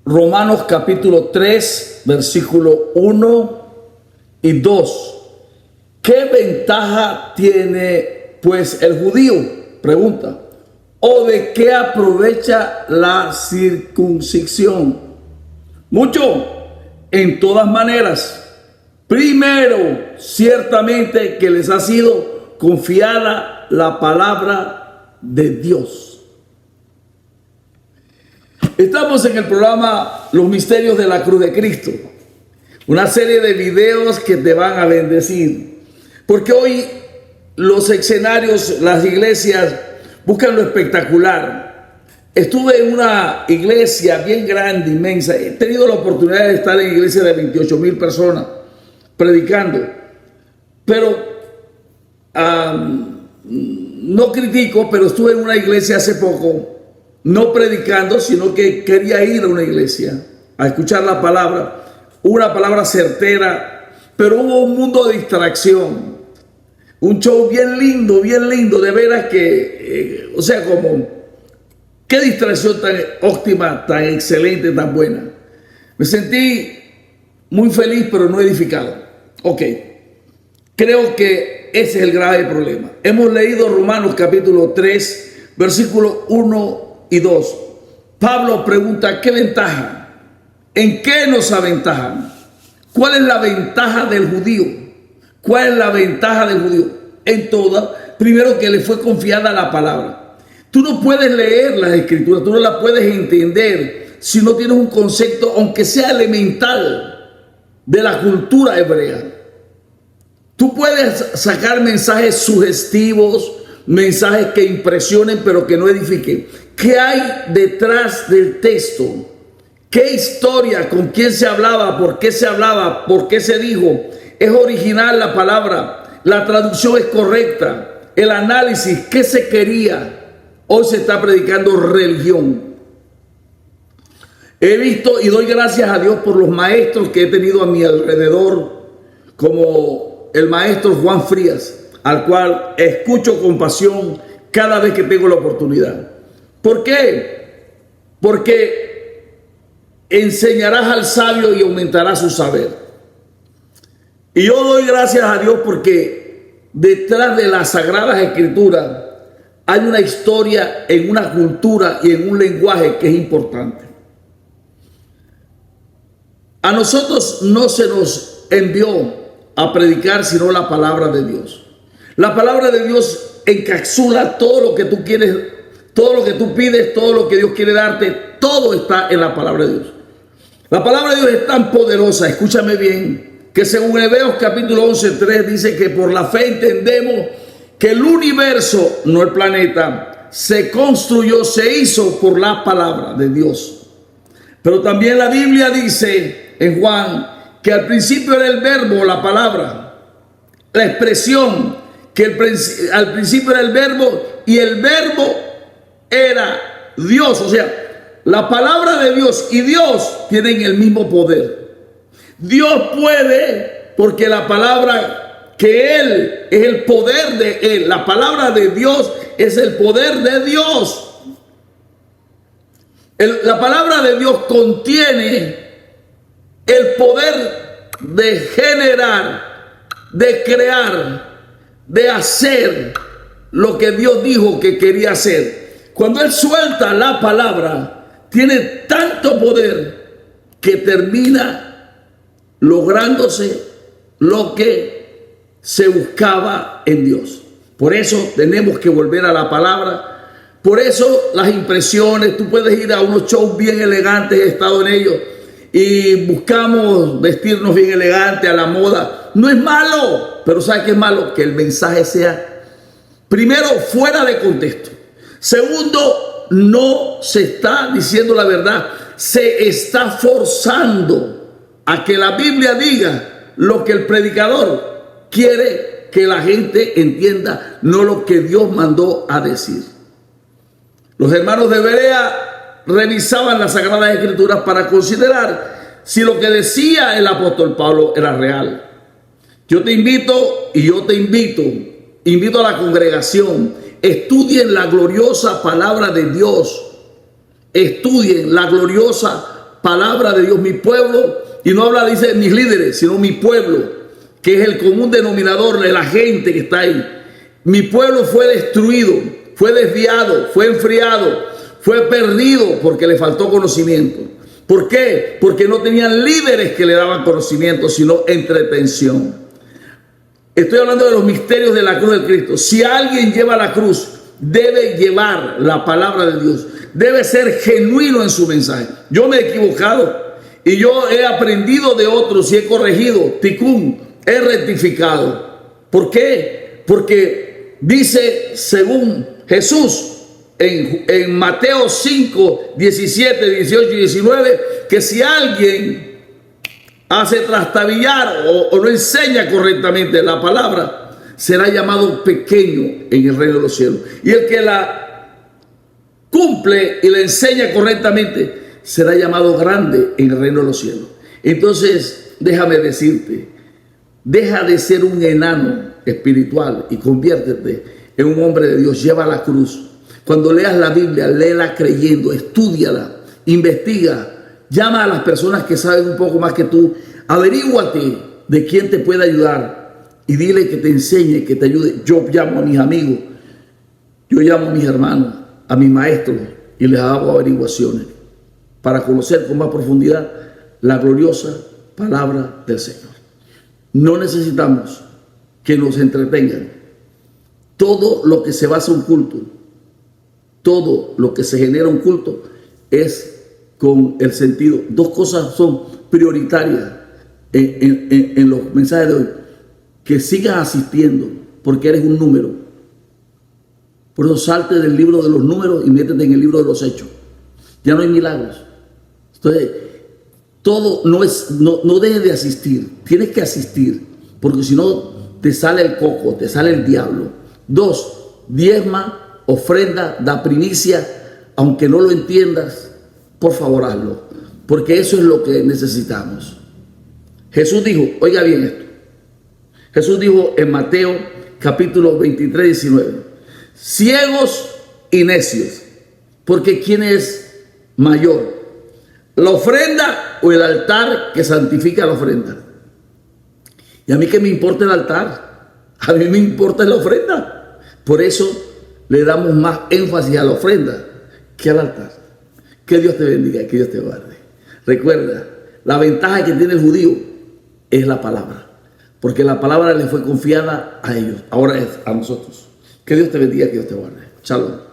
Romanos capítulo 3, versículo 1 y 2. ¿Qué ventaja tiene pues el judío? Pregunta. ¿O de qué aprovecha la circuncisión? Mucho, en todas maneras. Primero, ciertamente que les ha sido confiada la palabra de Dios. Estamos en el programa Los Misterios de la Cruz de Cristo. Una serie de videos que te van a bendecir. Porque hoy los escenarios, las iglesias buscan lo espectacular. Estuve en una iglesia bien grande, inmensa. He tenido la oportunidad de estar en iglesia de 28,000 personas predicando. Pero no critico, pero estuve en una iglesia hace poco, no predicando, sino que quería ir a una iglesia a escuchar la palabra, una palabra certera, pero hubo un mundo de distracción. Un show bien lindo, de veras que, o sea, como, qué distracción tan óptima, tan excelente, tan buena. Me sentí muy feliz, pero no edificado. Ok, creo que ese es el grave problema. Hemos leído Romanos capítulo 3, versículos 1 y 2. Pablo pregunta, ¿qué ventaja? ¿En qué nos aventajan? ¿Cuál es la ventaja del judío? ¿Cuál es la ventaja del judío? En toda, primero que le fue confiada la palabra. Tú no puedes leer las escrituras, tú no las puedes entender si no tienes un concepto, aunque sea elemental, de la cultura hebrea. Tú puedes sacar mensajes sugestivos, mensajes que impresionen, pero que no edifiquen. ¿Qué hay detrás del texto? ¿Qué historia? ¿Con quién se hablaba? ¿Por qué se hablaba? ¿Por qué se dijo? ¿Es original la palabra? ¿La traducción es correcta? ¿El análisis? ¿Qué se quería? Hoy se está predicando religión. He visto y doy gracias a Dios por los maestros que he tenido a mi alrededor, como el maestro Juan Frías, al cual escucho con pasión cada vez que tengo la oportunidad. ¿Por qué? Porque enseñarás al sabio y aumentará su saber. Y yo doy gracias a Dios porque detrás de las Sagradas Escrituras hay una historia, en una cultura y en un lenguaje que es importante. A nosotros no se nos envió a predicar sino la palabra de Dios. La palabra de Dios encapsula todo lo que tú quieres, todo lo que tú pides, todo lo que Dios quiere darte, todo está en la palabra de Dios. La palabra de Dios es tan poderosa, escúchame bien, que según Hebreos capítulo 11:3 dice que por la fe entendemos que el universo, no el planeta, se construyó, se hizo por la palabra de Dios. Pero también la Biblia dice en Juan que al principio era el verbo, la palabra, la expresión, que al principio era el verbo y el verbo era Dios. O sea, la palabra de Dios y Dios tienen el mismo poder. Dios puede, porque la palabra que Él es el poder de Él. La palabra de Dios es el poder de Dios. La palabra de Dios contiene el poder de generar, de crear, de hacer lo que Dios dijo que quería hacer. Cuando Él suelta la palabra, tiene tanto poder que termina lográndose lo que se buscaba en Dios. Por eso tenemos que volver a la palabra. Por eso las impresiones, tú puedes ir a unos shows bien elegantes, he estado en ellos, y buscamos vestirnos bien elegantes, a la moda. No es malo, pero ¿sabes qué es malo? Que el mensaje sea, primero, fuera de contexto. Segundo, no se está diciendo la verdad. Se está forzando a que la Biblia diga lo que el predicador quiere que la gente entienda, no lo que Dios mandó a decir. Los hermanos de Berea revisaban las Sagradas Escrituras para considerar si lo que decía el apóstol Pablo era real. Yo te invito y yo te invito a la congregación, estudien la gloriosa palabra de Dios, estudien la gloriosa palabra de Dios, mi pueblo, y no habla, dice, mis líderes, sino mi pueblo, que es el común denominador de la gente que está ahí. Mi pueblo fue destruido, fue desviado, fue enfriado, fue perdido porque le faltó conocimiento. ¿Por qué? Porque no tenían líderes que le daban conocimiento, sino entretención. Estoy hablando de los misterios de la cruz de Cristo. Si alguien lleva la cruz, debe llevar la palabra de Dios. Debe ser genuino en su mensaje. Yo me he equivocado y yo he aprendido de otros y he corregido. Tikkun, he rectificado. ¿Por qué? Porque dice, según Jesús, en Mateo 5, 17, 18 y 19, que si alguien hace trastabillar o no enseña correctamente la palabra, será llamado pequeño en el reino de los cielos. Y el que la cumple y la enseña correctamente será llamado grande en el reino de los cielos. Entonces, déjame decirte, deja de ser un enano espiritual y conviértete en un hombre de Dios. Lleva la cruz. Cuando leas la Biblia, léela creyendo, estúdiala, investiga, llama a las personas que saben un poco más que tú, averíguate de quién te puede ayudar y dile que te enseñe, que te ayude. Yo llamo a mis amigos, yo llamo a mis hermanos, a mis maestros y les hago averiguaciones para conocer con más profundidad la gloriosa palabra del Señor. No necesitamos que nos entretengan. Todo lo que se basa en un culto, todo lo que se genera un culto es con el sentido. Dos cosas son prioritarias en los mensajes de hoy. Que sigas asistiendo porque eres un número. Por eso salte del libro de los números y métete en el libro de los hechos. Ya no hay milagros. Entonces, todo no dejes de asistir. Tienes que asistir porque si no te sale el coco, te sale el diablo. 2, diezma, ofrenda, da primicia, aunque no lo entiendas, por favor hazlo, porque eso es lo que necesitamos. Jesús dijo, oiga bien esto, Jesús dijo en Mateo capítulo 23, 19, ciegos y necios, porque ¿quién es mayor? ¿La ofrenda o el altar que santifica la ofrenda? Y a mí que me importa el altar, a mí me importa la ofrenda. Por eso le damos más énfasis a la ofrenda que al altar. Que Dios te bendiga y que Dios te guarde. Recuerda, la ventaja que tiene el judío es la palabra, porque la palabra le fue confiada a ellos, ahora es a nosotros. Que Dios te bendiga, que Dios te guarde. Shalom.